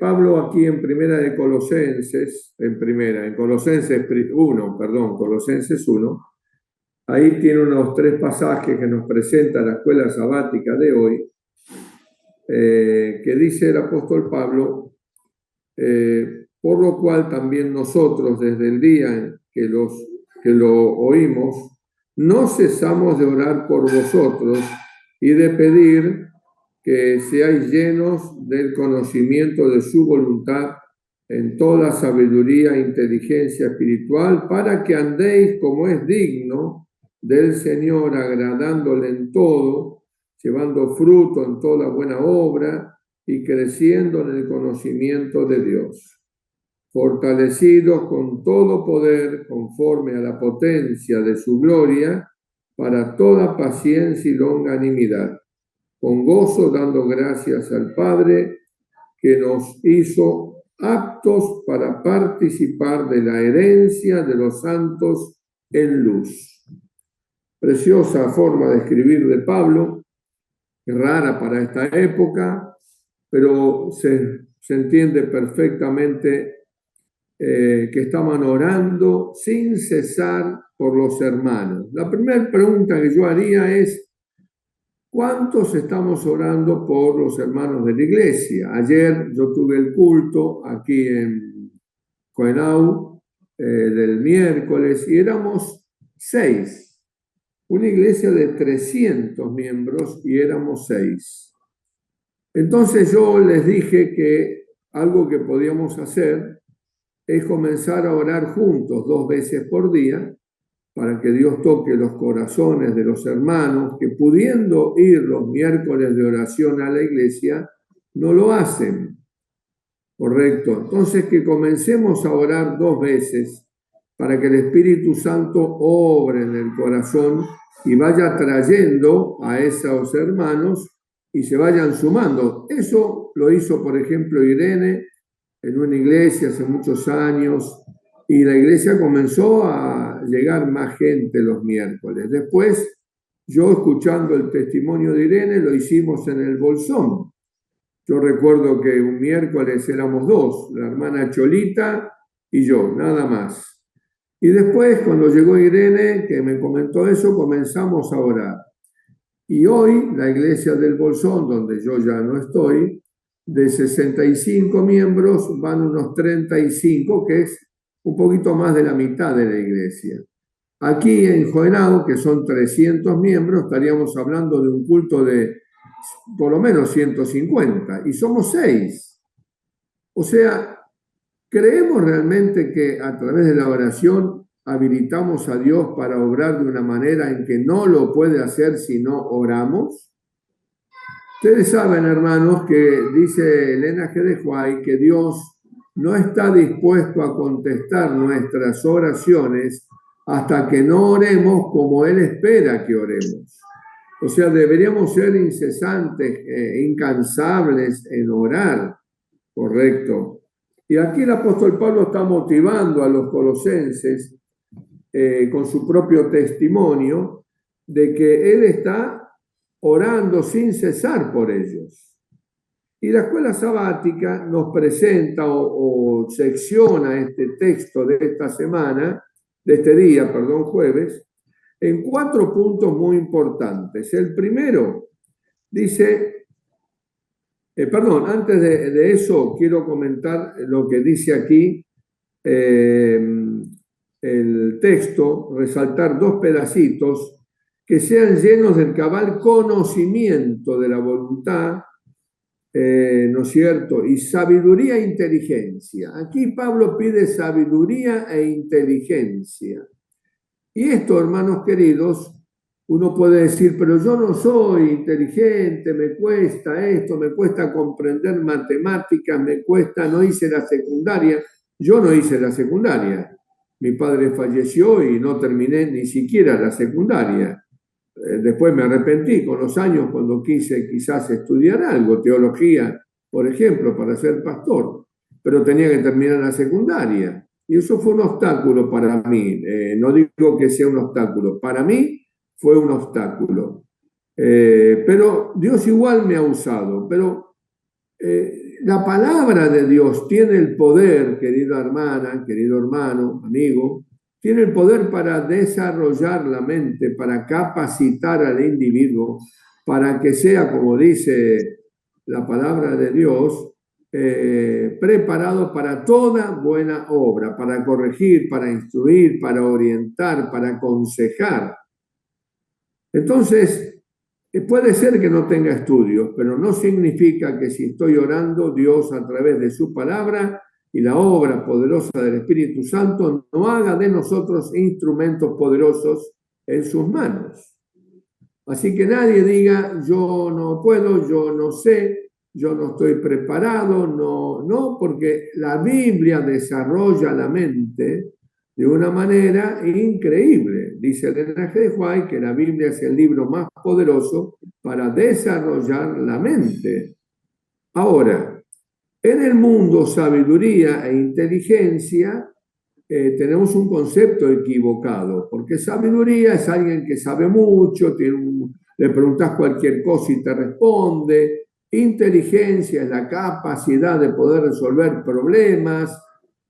Pablo aquí en Colosenses 1, ahí tiene unos 3 pasajes que nos presenta la escuela sabática de hoy, que dice el apóstol Pablo, por lo cual también nosotros desde el día en que lo oímos, no cesamos de orar por vosotros y de pedir que seáis llenos del conocimiento de su voluntad en toda sabiduría e inteligencia espiritual, para que andéis como es digno del Señor, agradándole en todo, llevando fruto en toda buena obra y creciendo en el conocimiento de Dios, fortalecidos con todo poder conforme a la potencia de su gloria, para toda paciencia y longanimidad, con gozo dando gracias al Padre que nos hizo aptos para participar de la herencia de los santos en luz. Preciosa forma de escribir de Pablo, rara para esta época, pero se entiende perfectamente que estaban orando sin cesar por los hermanos. La primera pregunta que yo haría es, ¿cuántos estamos orando por los hermanos de la iglesia? Ayer yo tuve el culto aquí en Coenau del miércoles y éramos 6. Una iglesia de 300 miembros y éramos 6. Entonces yo les dije que algo que podíamos hacer es comenzar a orar juntos 2 veces por día, para que Dios toque los corazones de los hermanos que, pudiendo ir los miércoles de oración a la iglesia, no lo hacen. Correcto. Entonces que comencemos a orar 2 veces para que el Espíritu Santo obre en el corazón y vaya trayendo a esos hermanos y se vayan sumando. Eso lo hizo, por ejemplo, Irene en una iglesia hace muchos años, y la iglesia comenzó a llegar más gente los miércoles. Después, yo escuchando el testimonio de Irene, lo hicimos en el Bolsón. Yo recuerdo que un miércoles éramos 2, la hermana Cholita y yo, nada más. Y después, cuando llegó Irene, que me comentó eso, comenzamos a orar. Y hoy, la iglesia del Bolsón, donde yo ya no estoy, de 65 miembros van unos 35, que es un poquito más de la mitad de la iglesia. Aquí en Joenau, que son 300 miembros, estaríamos hablando de un culto de por lo menos 150, y somos 6. O sea, ¿creemos realmente que a través de la oración habilitamos a Dios para obrar de una manera en que no lo puede hacer si no oramos? Ustedes saben, hermanos, que dice Elena G. de Huay que Dios no está dispuesto a contestar nuestras oraciones hasta que no oremos como Él espera que oremos. O sea, deberíamos ser incesantes, incansables en orar, correcto. Y aquí el apóstol Pablo está motivando a los colosenses con su propio testimonio de que él está orando sin cesar por ellos. Y la escuela sabática nos presenta o secciona este texto de esta semana, de este día, jueves, en 4 puntos muy importantes. El primero dice, antes de eso quiero comentar lo que dice aquí el texto, resaltar 2 pedacitos, que sean llenos del cabal conocimiento de la voluntad, ¿no es cierto? Y sabiduría e inteligencia. Aquí Pablo pide sabiduría e inteligencia. Y esto, hermanos queridos, uno puede decir, pero yo no soy inteligente, me cuesta esto, me cuesta comprender matemáticas, me cuesta, no hice la secundaria. Yo no hice la secundaria. Mi padre falleció y no terminé ni siquiera la secundaria. Después me arrepentí con los años cuando quise quizás estudiar algo, teología, por ejemplo, para ser pastor, pero tenía que terminar la secundaria. Y eso fue un obstáculo para mí. No digo que sea un obstáculo. Para mí fue un obstáculo. Pero Dios igual me ha usado. Pero la palabra de Dios tiene el poder, querida hermana, querido hermano, amigo, tiene el poder para desarrollar la mente, para capacitar al individuo, para que sea, como dice la palabra de Dios, preparado para toda buena obra, para corregir, para instruir, para orientar, para aconsejar. Entonces, puede ser que no tenga estudios, pero no significa que si estoy orando, Dios a través de su palabra y la obra poderosa del Espíritu Santo no haga de nosotros instrumentos poderosos en sus manos. Así que nadie diga, yo no puedo, yo no sé, yo no estoy preparado, no, porque la Biblia desarrolla la mente de una manera increíble. Dice el Enraje de White que la Biblia es el libro más poderoso para desarrollar la mente. Ahora, en el mundo, sabiduría e inteligencia, tenemos un concepto equivocado, porque sabiduría es alguien que sabe mucho, le preguntas cualquier cosa y te responde. Inteligencia es la capacidad de poder resolver problemas.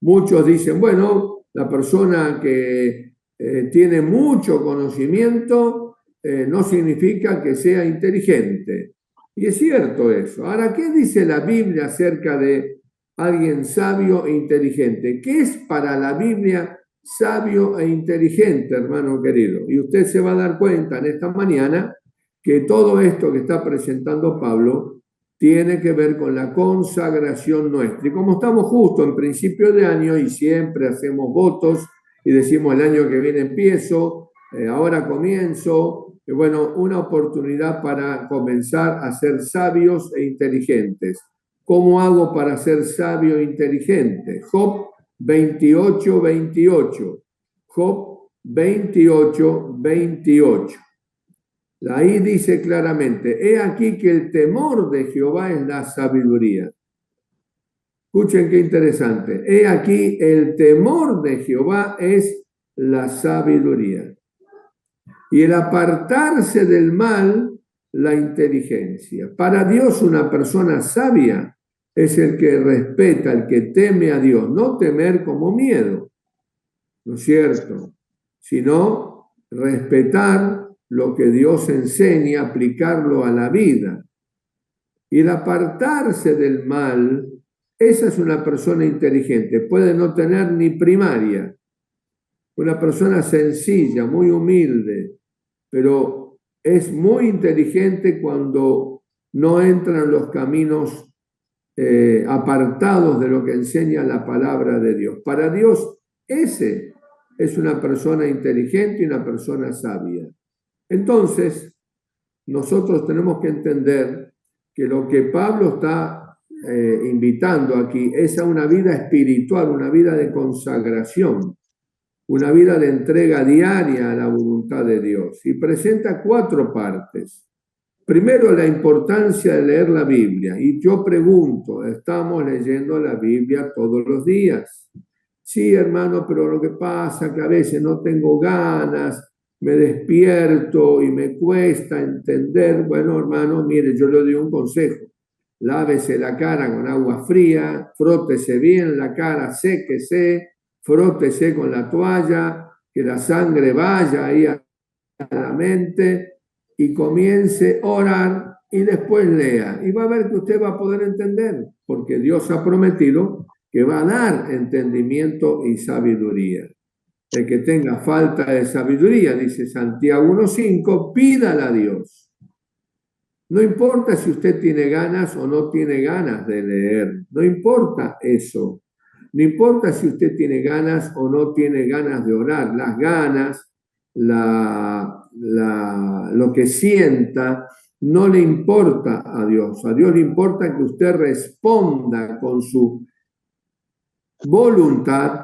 Muchos dicen, bueno, la persona que tiene mucho conocimiento no significa que sea inteligente. Y es cierto eso. Ahora, ¿qué dice la Biblia acerca de alguien sabio e inteligente? ¿Qué es para la Biblia sabio e inteligente, hermano querido? Y usted se va a dar cuenta en esta mañana que todo esto que está presentando Pablo tiene que ver con la consagración nuestra. Y como estamos justo en principio de año y siempre hacemos votos y decimos el año que viene empiezo, ahora comienzo, bueno, una oportunidad para comenzar a ser sabios e inteligentes. ¿Cómo hago para ser sabio e inteligente? Job 28, 28. Job 28, 28. Ahí dice claramente, he aquí que el temor de Jehová es la sabiduría. Escuchen qué interesante. He aquí el temor de Jehová es la sabiduría. Y el apartarse del mal, la inteligencia. Para Dios una persona sabia es el que respeta, el que teme a Dios. No temer como miedo, ¿no es cierto? Sino respetar lo que Dios enseña, aplicarlo a la vida. Y el apartarse del mal, esa es una persona inteligente. Puede no tener ni primaria. Una persona sencilla, muy humilde, pero es muy inteligente cuando no entra en los caminos apartados de lo que enseña la palabra de Dios. Para Dios, ese es una persona inteligente y una persona sabia. Entonces, nosotros tenemos que entender que lo que Pablo está invitando aquí es a una vida espiritual, una vida de consagración, una vida de entrega diaria a la voluntad de Dios. Y presenta 4 partes. Primero, la importancia de leer la Biblia. Y yo pregunto, ¿estamos leyendo la Biblia todos los días? Sí, hermano, pero lo que pasa es que a veces no tengo ganas, me despierto y me cuesta entender. Bueno, hermano, mire, yo le doy un consejo. Lávese la cara con agua fría, frótese bien la cara, séquese, frótese con la toalla, que la sangre vaya ahí a la mente y comience a orar y después lea. Y va a ver que usted va a poder entender, porque Dios ha prometido que va a dar entendimiento y sabiduría. El que tenga falta de sabiduría, dice Santiago 1:5, pídala a Dios. No importa si usted tiene ganas o no tiene ganas de leer, no importa eso. No importa si usted tiene ganas o no tiene ganas de orar, las ganas, lo que sienta, no le importa a Dios. A Dios le importa que usted responda con su voluntad,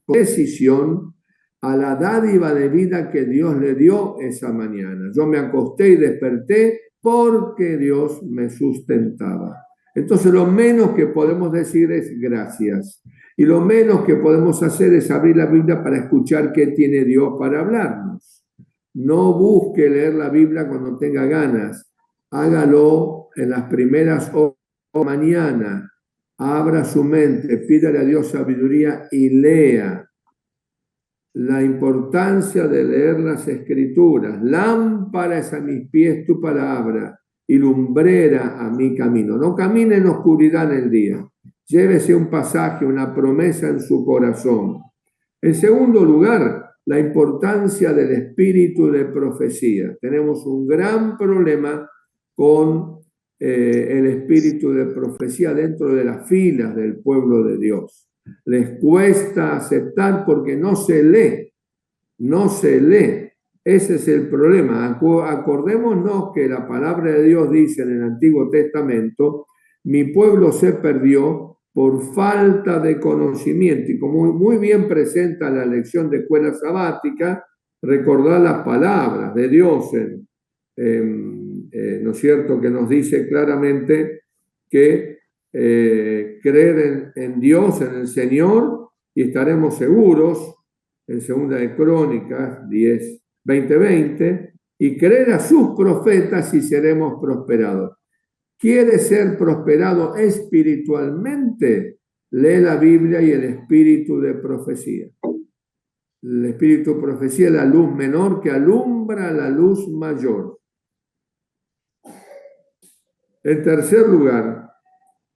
con decisión, a la dádiva de vida que Dios le dio esa mañana. Yo me acosté y desperté porque Dios me sustentaba. Entonces lo menos que podemos decir es gracias. Y lo menos que podemos hacer es abrir la Biblia para escuchar qué tiene Dios para hablarnos. No busque leer la Biblia cuando tenga ganas. Hágalo en las primeras horas mañana abra su mente, pídale a Dios sabiduría y lea. La importancia de leer las Escrituras. Lámpara es a mis pies tu palabra y lumbrera a mi camino. No camine en oscuridad en el día. Llévese un pasaje, una promesa en su corazón. En segundo lugar, la importancia del espíritu de profecía. Tenemos un gran problema con el espíritu de profecía dentro de las filas del pueblo de Dios. Les cuesta aceptar porque no se lee. Ese es el problema. Acordémonos que la palabra de Dios dice en el Antiguo Testamento, mi pueblo se perdió por falta de conocimiento. Y como muy bien presenta la lección de escuela sabática, recordar las palabras de Dios, ¿no es cierto?, que nos dice claramente que creer en Dios, en el Señor, y estaremos seguros, en Segunda de Crónicas 10, 20, y creer a sus profetas y seremos prosperados. ¿Quiere ser prosperado espiritualmente? Lee la Biblia y el espíritu de profecía. El espíritu de profecía es la luz menor que alumbra la luz mayor. En tercer lugar,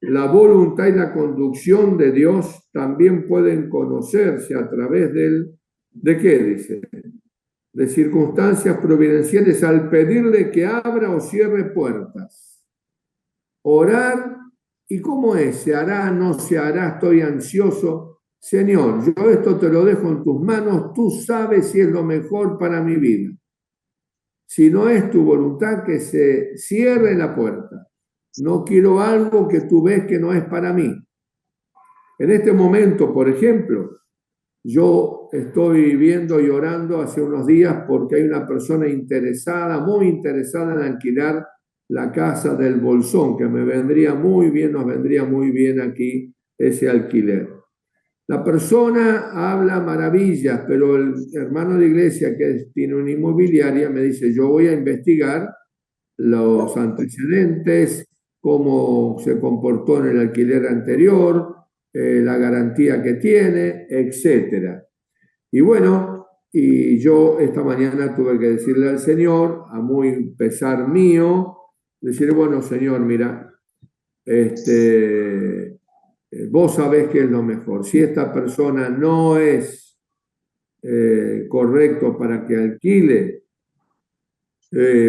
la voluntad y la conducción de Dios también pueden conocerse a través ¿de qué dice? De circunstancias providenciales al pedirle que abra o cierre puertas. Orar, ¿y cómo es? ¿Se hará, no se hará? Estoy ansioso. Señor, yo esto te lo dejo en tus manos, tú sabes si es lo mejor para mi vida. Si no es tu voluntad, que se cierre la puerta. No quiero algo que tú ves que no es para mí. En este momento, por ejemplo, yo estoy viendo y orando hace unos días porque hay una persona interesada, muy interesada en alquilar la casa del Bolsón, que me vendría muy bien, nos vendría muy bien aquí ese alquiler. La persona habla maravillas, pero el hermano de iglesia que tiene una inmobiliaria me dice, yo voy a investigar los antecedentes, cómo se comportó en el alquiler anterior, la garantía que tiene, etc. Y bueno, y yo esta mañana tuve que decirle al Señor, a muy pesar mío, decirle, bueno, Señor, mira, vos sabés qué es lo mejor. Si esta persona no es correcto para que alquile,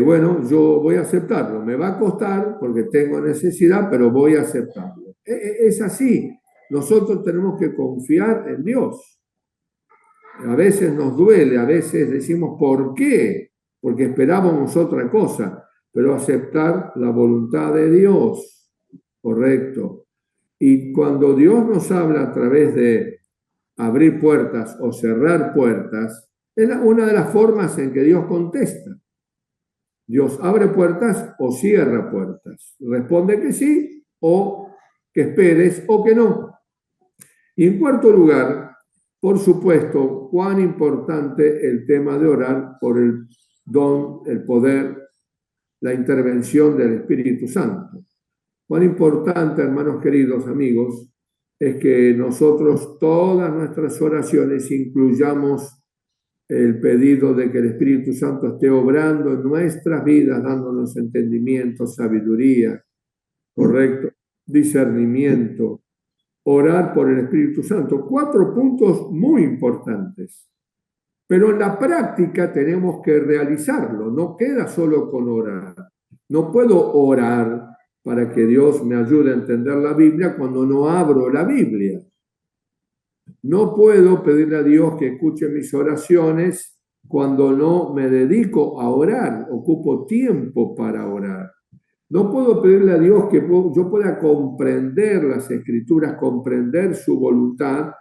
bueno, yo voy a aceptarlo. Me va a costar porque tengo necesidad, pero voy a aceptarlo. Es así. Nosotros tenemos que confiar en Dios. A veces nos duele, a veces decimos, ¿por qué? Porque esperábamos otra cosa, pero aceptar la voluntad de Dios, correcto. Y cuando Dios nos habla a través de abrir puertas o cerrar puertas, es una de las formas en que Dios contesta. Dios abre puertas o cierra puertas. Responde que sí o que esperes o que no. Y en cuarto lugar, por supuesto, cuán importante el tema de orar por el don, el poder, la intervención del Espíritu Santo. Cuán importante, hermanos queridos amigos, es que nosotros todas nuestras oraciones incluyamos el pedido de que el Espíritu Santo esté obrando en nuestras vidas, dándonos entendimiento, sabiduría, correcto, discernimiento, orar por el Espíritu Santo. 4 puntos muy importantes. Pero en la práctica tenemos que realizarlo, no queda solo con orar. No puedo orar para que Dios me ayude a entender la Biblia cuando no abro la Biblia. No puedo pedirle a Dios que escuche mis oraciones cuando no me dedico a orar, ocupo tiempo para orar. No puedo pedirle a Dios que yo pueda comprender las Escrituras, comprender su voluntad,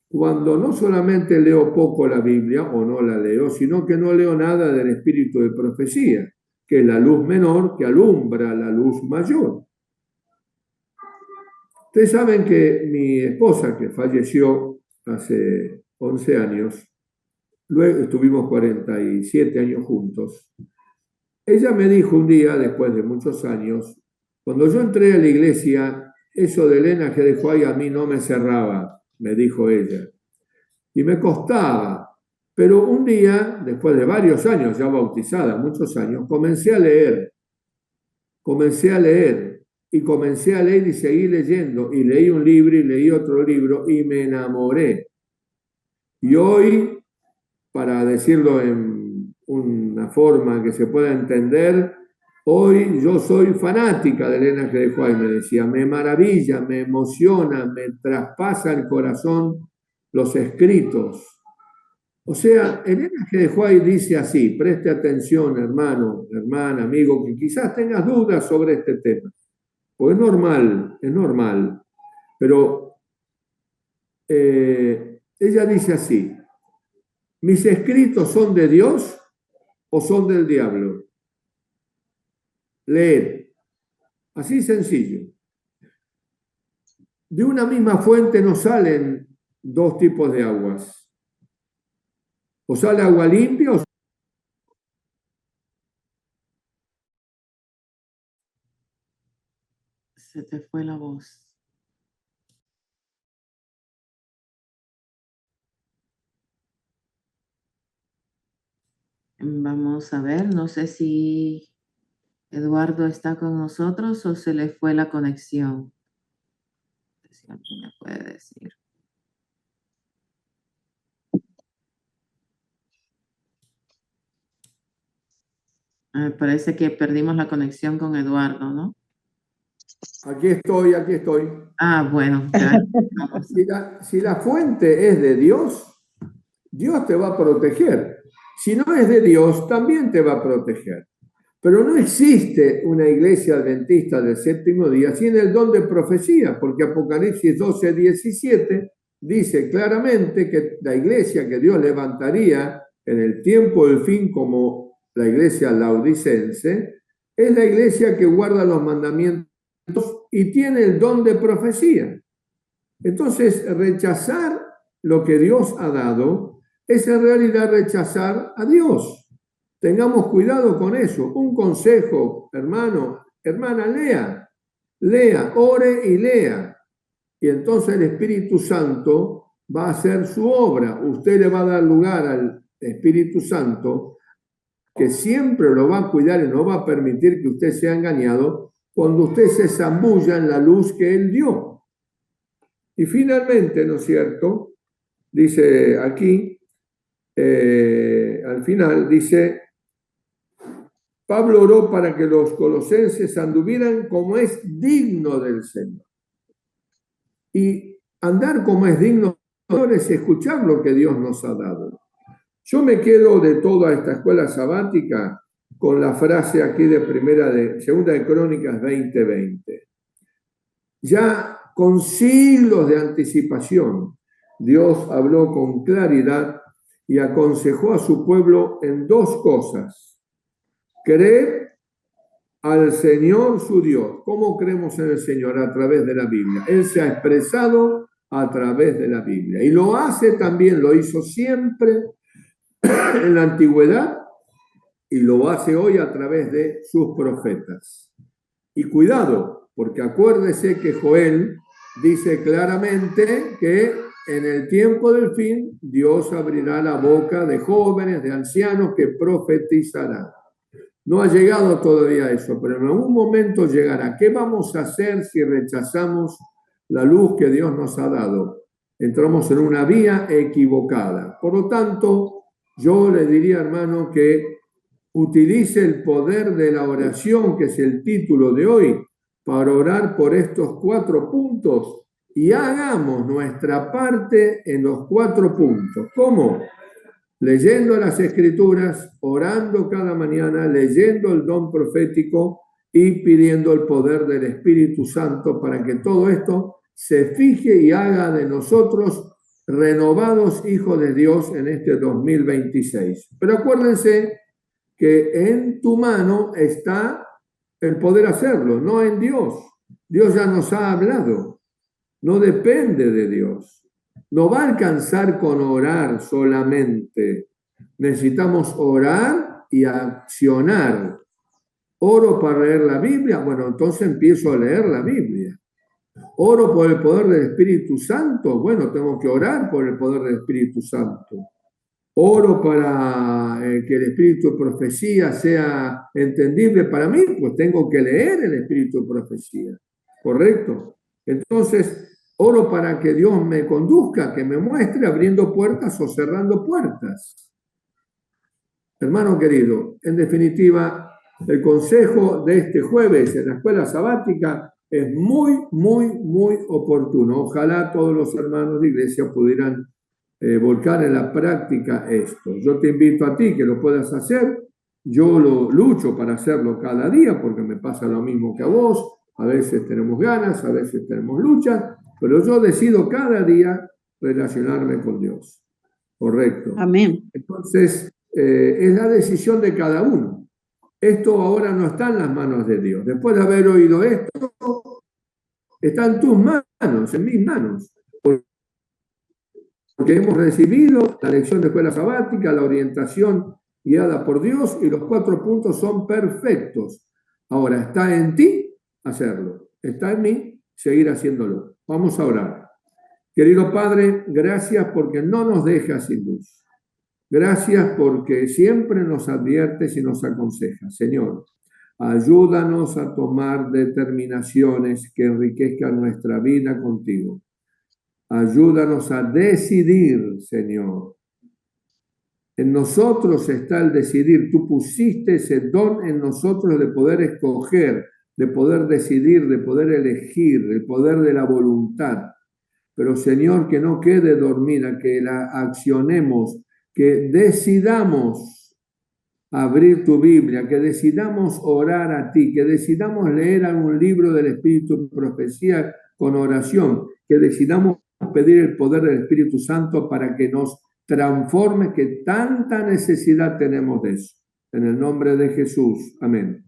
cuando no solamente leo poco la Biblia o no la leo, sino que no leo nada del espíritu de profecía, que es la luz menor que alumbra la luz mayor. Ustedes saben que mi esposa, que falleció hace 11 años, luego estuvimos 47 años juntos, ella me dijo un día, después de muchos años, cuando yo entré a la iglesia, eso de Elena G. de White a mí no me cerraba, me dijo ella. Y me costaba. Pero un día, después de varios años, ya bautizada, muchos años, comencé a leer y comencé a leer y seguí leyendo. Y leí un libro y leí otro libro y me enamoré. Y hoy, para decirlo en una forma que se pueda entender, hoy yo soy fanática de Elena G. de White, me decía, me maravilla, me emociona, me traspasa el corazón los escritos. O sea, Elena G. de White dice así, preste atención, hermano, hermana, amigo, que quizás tengas dudas sobre este tema, pues es normal, pero ella dice así, ¿mis escritos son de Dios o son del diablo? Leed, así sencillo. De una misma fuente no salen dos tipos de aguas. O sale agua limpia o... Se te fue la voz. Vamos a ver, no sé si Eduardo está con nosotros o se le fue la conexión. Si alguien me puede decir. Me parece que perdimos la conexión con Eduardo, ¿no? Aquí estoy, aquí estoy. Ah, bueno, gracias. Si la fuente es de Dios, Dios te va a proteger. Si no es de Dios, también te va a proteger. Pero no existe una iglesia adventista del séptimo día sin el don de profecía, porque Apocalipsis 12:17 dice claramente que la iglesia que Dios levantaría en el tiempo del fin como la iglesia laodicense, es la iglesia que guarda los mandamientos y tiene el don de profecía. Entonces, rechazar lo que Dios ha dado es en realidad rechazar a Dios. Tengamos cuidado con eso. Un consejo, hermano, hermana, lea, ore y lea. Y entonces el Espíritu Santo va a hacer su obra. Usted le va a dar lugar al Espíritu Santo, que siempre lo va a cuidar y no va a permitir que usted sea engañado cuando usted se zambulla en la luz que Él dio. Y finalmente, ¿no es cierto? Dice aquí, al final, dice, Pablo oró para que los colosenses anduvieran como es digno del Señor. Y andar como es digno es escuchar lo que Dios nos ha dado. Yo me quedo de toda esta escuela sabática con la frase aquí de Segunda de Crónicas 20:20. Ya con siglos de anticipación, Dios habló con claridad y aconsejó a su pueblo en dos cosas. Creer al Señor su Dios. ¿Cómo creemos en el Señor? A través de la Biblia. Él se ha expresado a través de la Biblia. Y lo hace también, lo hizo siempre en la antigüedad y lo hace hoy a través de sus profetas. Y cuidado, porque acuérdese que Joel dice claramente que en el tiempo del fin Dios abrirá la boca de jóvenes, de ancianos que profetizarán. No ha llegado todavía eso, pero en algún momento llegará. ¿Qué vamos a hacer si rechazamos la luz que Dios nos ha dado? Entramos en una vía equivocada. Por lo tanto, yo le diría, hermano, que utilice el poder de la oración, que es el título de hoy, para orar por estos 4 puntos y hagamos nuestra parte en los 4 puntos. ¿Cómo? Leyendo las Escrituras, orando cada mañana, leyendo el don profético y pidiendo el poder del Espíritu Santo para que todo esto se fije y haga de nosotros renovados hijos de Dios en este 2026. Pero acuérdense que en tu mano está el poder hacerlo, no en Dios. Dios ya nos ha hablado, no depende de Dios. No va a alcanzar con orar solamente. Necesitamos orar y accionar. Oro para leer la Biblia, bueno, entonces empiezo a leer la Biblia. Oro por el poder del Espíritu Santo. Bueno, tengo que orar por el poder del Espíritu Santo. Oro para que el espíritu de profecía sea entendible para mí, pues tengo que leer el espíritu de profecía. ¿Correcto? Entonces, oro para que Dios me conduzca, que me muestre abriendo puertas o cerrando puertas. Hermano querido, en definitiva, el consejo de este jueves en la escuela sabática es muy, muy, muy oportuno. Ojalá todos los hermanos de iglesia pudieran volcar en la práctica esto. Yo te invito a ti que lo puedas hacer. Yo lo lucho para hacerlo cada día porque me pasa lo mismo que a vos. A veces tenemos ganas, a veces tenemos luchas, pero yo decido cada día relacionarme con Dios. Correcto. Amén. Entonces, es la decisión de cada uno. Esto ahora no está en las manos de Dios. Después de haber oído esto, está en tus manos, en mis manos. Porque hemos recibido la lección de escuela sabática, la orientación guiada por Dios y los 4 puntos son perfectos. Ahora, está en ti hacerlo. Está en mí seguir haciéndolo. Vamos a orar. Querido Padre, gracias porque no nos dejas sin luz. Gracias porque siempre nos adviertes y nos aconsejas. Señor, ayúdanos a tomar determinaciones que enriquezcan nuestra vida contigo. Ayúdanos a decidir, Señor. En nosotros está el decidir. Tú pusiste ese don en nosotros de poder escoger, de poder decidir, de poder elegir, el poder de la voluntad. Pero, Señor, que no quede dormida, que la accionemos, que decidamos abrir tu Biblia, que decidamos orar a ti, que decidamos leer algún libro del Espíritu de Profecía con oración, que decidamos pedir el poder del Espíritu Santo para que nos transforme, que tanta necesidad tenemos de eso. En el nombre de Jesús. Amén.